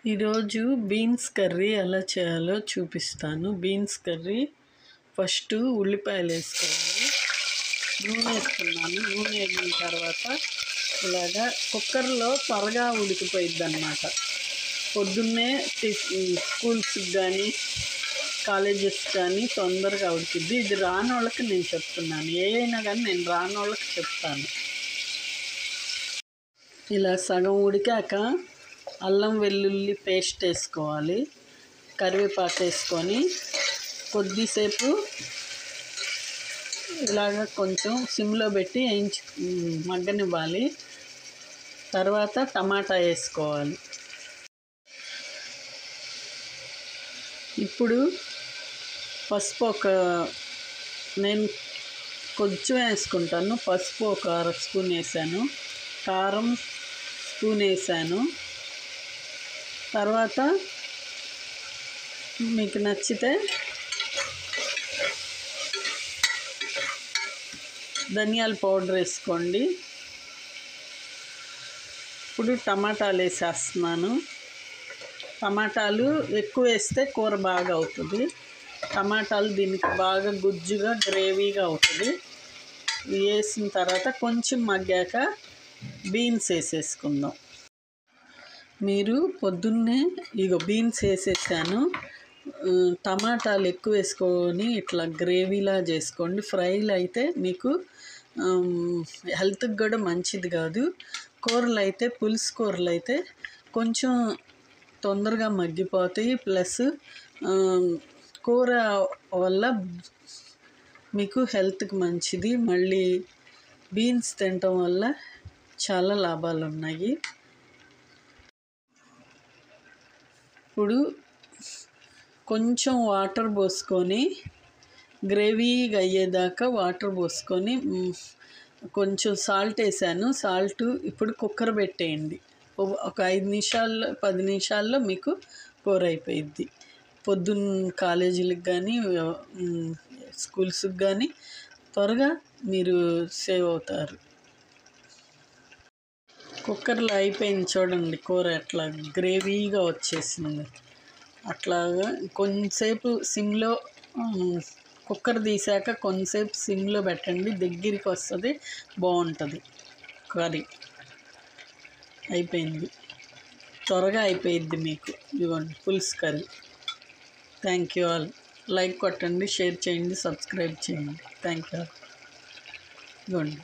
ఈరోజు beans curry ఎలా చేయాలో చూపిస్తాను. బీన్స్ కర్రీ ఫస్ట్ ఉల్లిపాయలు వేసుకోవాలి. నూనె వేసుకున్నాను. నూనె వేగిన తర్వాత ఇలాగా కుక్కర్లో త్వరగా ఉడికిపోయిద్ది అన్నమాట. పొద్దున్నే స్కూల్స్కి కానీ కాలేజెస్ కానీ తొందరగా ఉడికిద్ది. ఇది రాని వాళ్ళకి నేను చెప్తున్నాను. ఏ అయినా కానీ నేను రాని వాళ్ళకి చెప్తాను. ఇలా సగం ఉడికాక అల్లం వెల్లుల్లి పేస్ట్ వేసుకోవాలి. కరివేపాకు వేసుకొని కొద్దిసేపు ఇలాగ కొంచెం సిమ్లో పెట్టి మగ్గనివ్వాలి. తర్వాత టమాటా వేసుకోవాలి. ఇప్పుడు పసుపు నేను కొంచెం వేసుకుంటాను. పసుపు ఒక 1/2 స్పూన్ వేసాను. కారం స్పూన్ వేసాను. తర్వాత మీకు నచ్చితే ధనియాల పౌడర్ వేసుకోండి. ఇప్పుడు టమాటాలు వేసేస్తున్నాను. టమాటాలు ఎక్కువ వేస్తే కూర బాగా అవుతుంది. టమాటాలు దీనికి బాగా గుజ్జుగా గ్రేవీగా అవుతుంది. వేసిన తర్వాత కొంచెం మగ్గాక బీన్స్ వేసేసుకుందాం. మీరు పొద్దున్నే బీన్స్ వేసేసాను. టమాటాలు ఎక్కువ వేసుకొని ఇట్లా గ్రేవీలా చేసుకోండి. ఫ్రైలు అయితే మీకు హెల్త్కి కూడా మంచిది కాదు. కూరలు అయితే పులుసు కూరలు అయితే కొంచెం తొందరగా మగ్గిపోతాయి. ప్లస్ కూర వల్ల మీకు హెల్త్కి మంచిది. మళ్ళీ బీన్స్ తినటం వల్ల చాలా లాభాలు ఉన్నాయి. ఇప్పుడు కొంచెం వాటర్ పోసుకొని గ్రేవీగా అయ్యేదాకా వాటర్ పోసుకొని కొంచెం సాల్ట్ వేసాను. సాల్ట్ ఇప్పుడు కుక్కర్ పెట్టేయండి. ఒక 5 నిమిషాల్లో 10 నిమిషాల్లో మీకు కూర అయిపోయిద్ది. పొద్దున్న కాలేజీలకు కానీ స్కూల్స్కి కానీ త్వరగా మీరు సేవ్ అవుతారు. కుక్కర్లో అయిపోయింది చూడండి. కూర ఎట్లా గ్రేవీగా వచ్చేసింది. అట్లాగా కొంచెంసేపు సిమ్లో కుక్కర్ తీసాక కొంచెంసేపు సిమ్లో పెట్టండి. దగ్గరికి వస్తుంది, బాగుంటుంది కర్రీ. అయిపోయింది, త్వరగా అయిపోయిద్ది మీకు. ఇదిగోండి పులుసు curry. Thank you all. Like కొట్టండి, షేర్ చేయండి, సబ్స్క్రైబ్ చేయండి. Thank you all. ఇదిగోండి.